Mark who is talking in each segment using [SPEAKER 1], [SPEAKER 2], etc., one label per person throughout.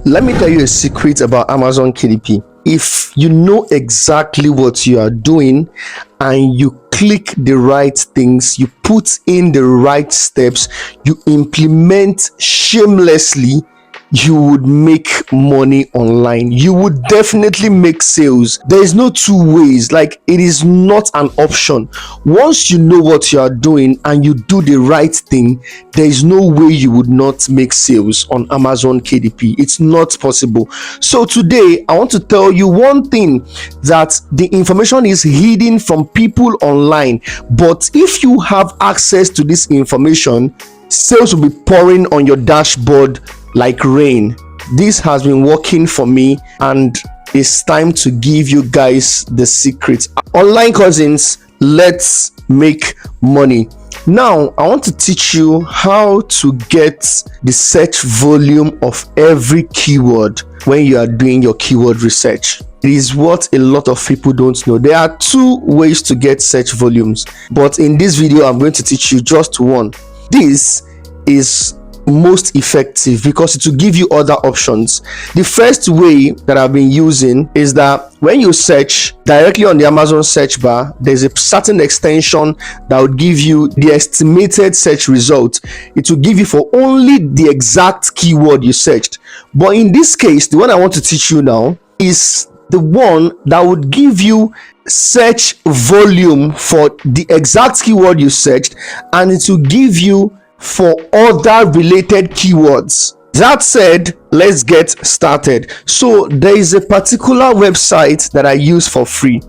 [SPEAKER 1] Let me tell you a secret about Amazon KDP. If you know exactly what you are doing and you click the right things, you put in the right steps, you implement shamelessly, you would make money online. You would definitely make sales. There is no two ways. Like, it is not an option. Once you know what you are doing and you do the right thing, there is no way you would not make sales on Amazon KDP. It's not possible. So today I want to tell you one thing, that the information is hidden from people online, but if you have access to this information, sales will be pouring on your dashboard like rain. This has been working for me, and it's time to give you guys the secret. Online cousins, let's make money. Now I want to teach you how to get the search volume of every keyword when you are doing your keyword research. It is what a lot of people don't know. There are two ways to get search volumes, but in this video I'm going to teach you just one. This is most effective because it will give you other options. The first way that I've been using is that when you search directly on the Amazon search bar, there's a certain extension that would give you the estimated search result. It will give you for only the exact keyword you searched. But in this case, the one I want to teach you now is the one that would give you search volume for the exact keyword you searched, and it will give you for other related keywords. That said, let's get started. So there is a particular website that I use for free,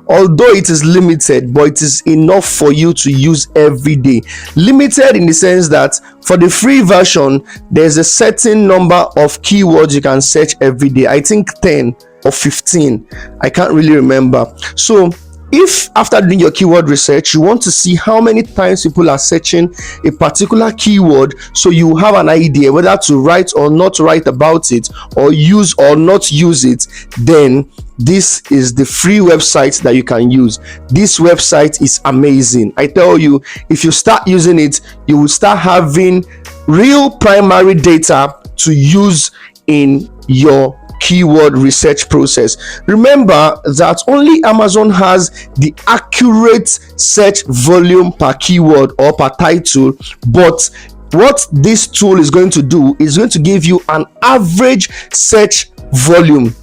[SPEAKER 1] although it is limited, but it is enough for you to use every day. Limited in the sense that for the free version, there's a certain number of keywords you can search every day. I think 10 or 15, I can't really remember. So if after doing your keyword research, you want to see how many times people are searching a particular keyword, so you have an idea whether to write or not write about it, or use or not use it, then this is the free website that you can use. This website is amazing. I tell you, if you start using it, you will start having real primary data to use in your keyword research process. Remember that only Amazon has the accurate search volume per keyword or per title, but what this tool is going to do is going to give you an average search volume,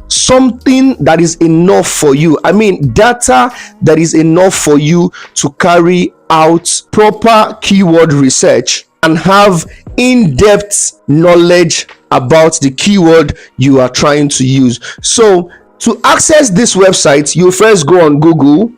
[SPEAKER 1] something that is enough for you. I mean, data that is enough for you to carry out proper keyword research and have in-depth knowledge about the keyword you are trying to use. So to access this website, you first go on Google.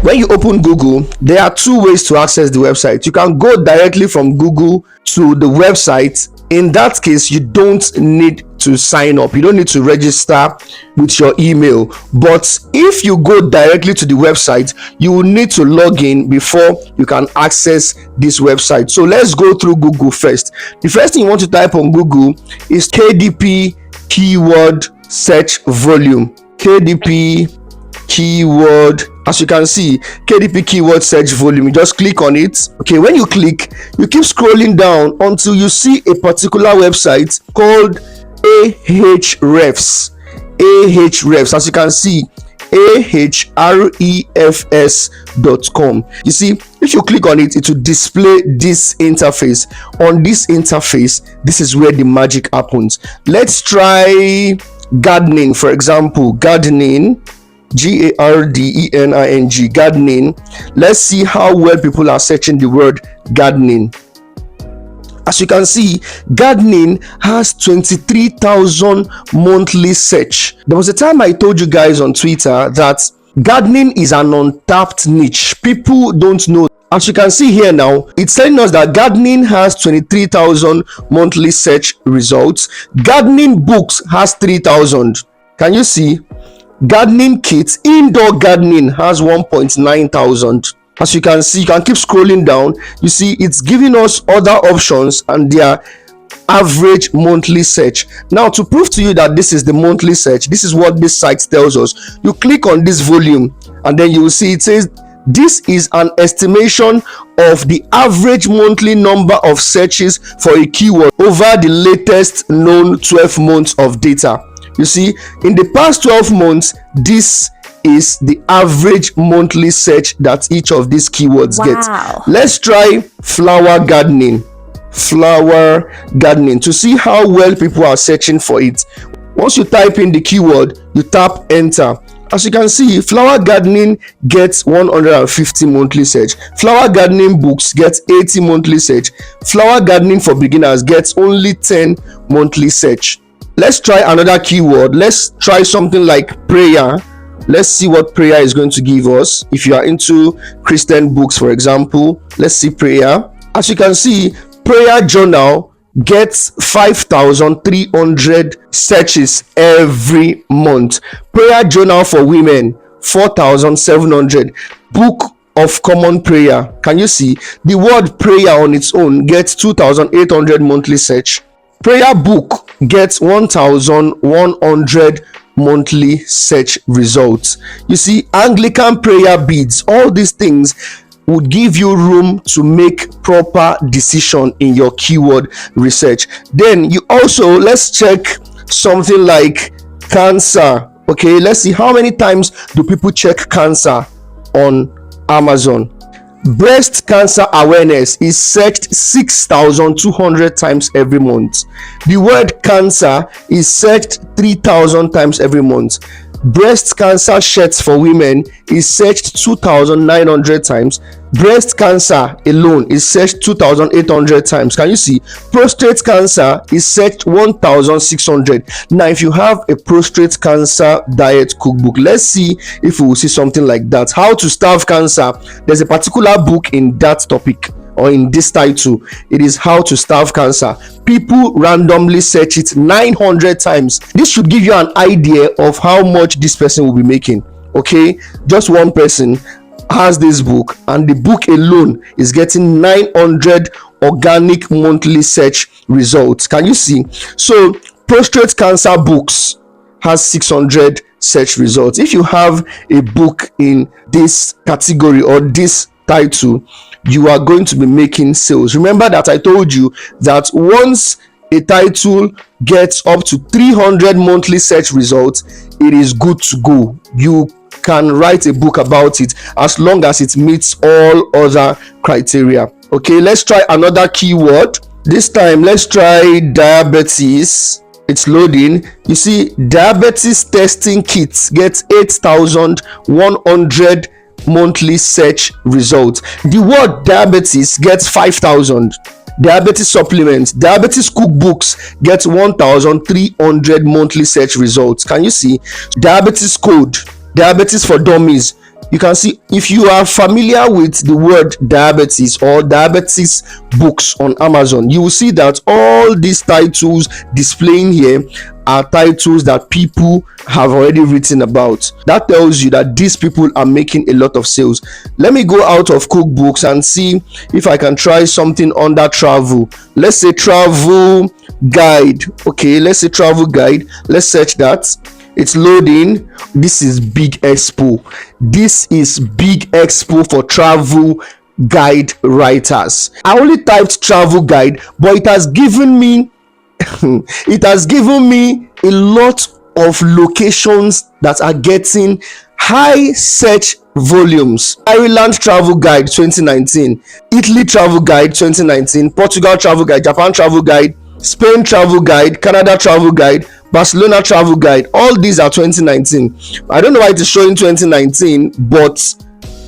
[SPEAKER 1] When you open Google, there are two ways to access the website. You can go directly from Google to the website. In that case, you don't need to sign up. You don't need to register with your email. But if you go directly to the website, you will need to log in before you can access this website. So let's go through Google first. The first thing you want to type on Google is KDP keyword search volume. KDP keyword, as you can see, KDP keyword search volume. You just click on it. Okay, when you click, you keep scrolling down until you see a particular website called Ahrefs. As you can see, ahrefs.com. You see, if you click on it, it will display this interface. On this interface, this is where the magic happens. Let's try gardening, for example. Gardening, Gardening, gardening. Let's see how well people are searching the word gardening. As you can see, gardening has 23,000 monthly search. There was a time I told you guys on Twitter that gardening is an untapped niche. People don't know. As you can see here now, it's telling us that gardening has 23,000 monthly search results. Gardening books has 3,000. Can you see? Gardening kits, indoor gardening has 1.9 thousand. As you can see, you can keep scrolling down. You see, it's giving us other options and their average monthly search. Now, to prove to you that this is the monthly search, this is what this site tells us. You click on this volume and then you will see it says This is an estimation of the average monthly number of searches for a keyword over the latest known 12 months of data. You see, in the past 12 months, this is the average monthly search that each of these keywords gets. Let's try flower gardening. Flower gardening to see how well people are searching for it. Once you type in the keyword, you tap enter. As you can see, flower gardening gets 150 monthly search. Flower gardening books gets 80 monthly search. Flower gardening for beginners gets only 10 monthly search. Let's try another keyword. Let's try something like prayer. Let's see what prayer is going to give us. If you are into Christian books, for example, let's see prayer. As you can see, prayer journal gets 5,300 searches every month. Prayer journal for women, 4,700. Book of common prayer, can you see the word prayer on its own gets 2,800 monthly search. Prayer book gets 1,100 monthly search results. You see, Anglican prayer beads, all these things would give you room to make proper decision in your keyword research. Then you also, let's check something like cancer. Okay, let's see how many times do people check cancer on Amazon. Breast cancer awareness is searched 6,200 times every month. The word cancer is searched 3,000 times every month. Breast cancer shirts for women is searched 2,900 times. Breast cancer alone is searched 2,800 times. Can you see? Prostate cancer is searched 1,600. Now, if you have a prostate cancer diet cookbook, let's see if we will see something like that. How to starve cancer. There's a particular book in that topic or in this title. It is how to starve cancer. People randomly search it 900 times. This should give you an idea of how much this person will be making. Okay, just one person has this book, and the book alone is getting 900 organic monthly search results. Can you see? So prostate cancer books has 600 search results. If you have a book in this category or this title, you are going to be making sales. Remember that I told you that once a title gets up to 300 monthly search results, it is good to go. You can write a book about it as long as it meets all other criteria. Okay, let's try another keyword. This time let's try diabetes. It's loading. You see, diabetes testing kits gets 8,100 monthly search results. The word diabetes gets 5,000. Diabetes supplements, diabetes cookbooks gets 1,300 monthly search results. Can you see? Diabetes code, diabetes for dummies. You can see, if you are familiar with the word diabetes or diabetes books on Amazon, you will see that all these titles displaying here are titles that people have already written about. That tells you that these people are making a lot of sales. Let me go out of cookbooks and see if I can try something under travel. Let's say travel guide. Okay, let's say travel guide. Let's search that. It's loading. This is Big Expo. This is Big Expo for travel guide writers. I only typed travel guide, but it has given me it has given me a lot of locations that are getting high search volumes. Ireland travel guide 2019, Italy travel guide 2019, Portugal travel guide, Japan travel guide, Spain travel guide, Canada travel guide, Barcelona travel guide. All these are 2019. I don't know why it is showing 2019, but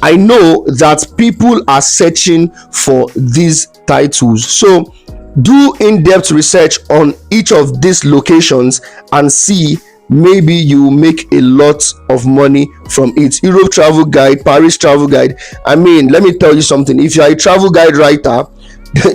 [SPEAKER 1] I know that people are searching for these titles. So do in-depth research on each of these locations and see, maybe you make a lot of money from it. Europe travel guide, Paris travel guide. I mean, let me tell you something. If you are a travel guide writer,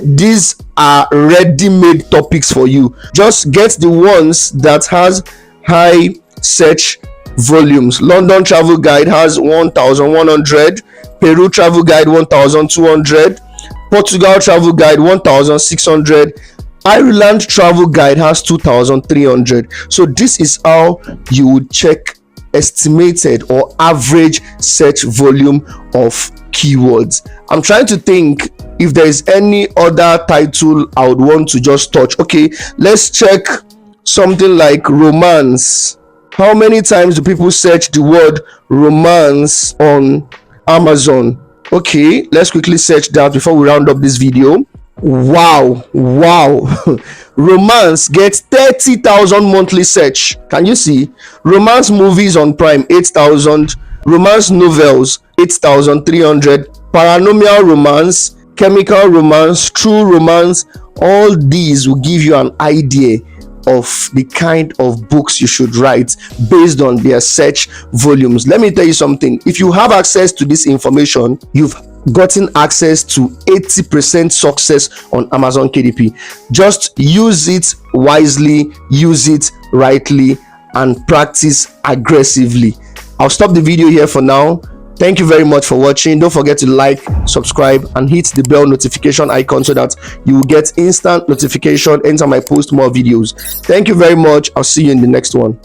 [SPEAKER 1] these are ready-made topics for you. Just get the ones that has high search volumes. London travel guide has 1,100, Peru travel guide 1,200, Portugal travel guide 1,600, Ireland travel guide has 2,300. So this is how you would check estimated or average search volume of keywords. I'm trying to think if there is any other title I would want to just touch. Okay, let's check something like romance. How many times do people search the word romance on Amazon? Okay, let's quickly search that before we round up this video. Wow. Romance gets 30,000 monthly search. Can you see? Romance movies on Prime, 8,000. Romance novels, 8,300. Paranormal romance, chemical romance, true romance. All these will give you an idea of the kind of books you should write based on their search volumes. Let me tell you something. If you have access to this information, you've gotten access to 80% success on Amazon KDP. Just use it wisely, use it rightly, and practice aggressively. I'll stop the video here for now. Thank you very much for watching. Don't forget to like, subscribe, and hit the bell notification icon so that you will get instant notification anytime I post more videos. Thank you very much. I'll see you in the next one.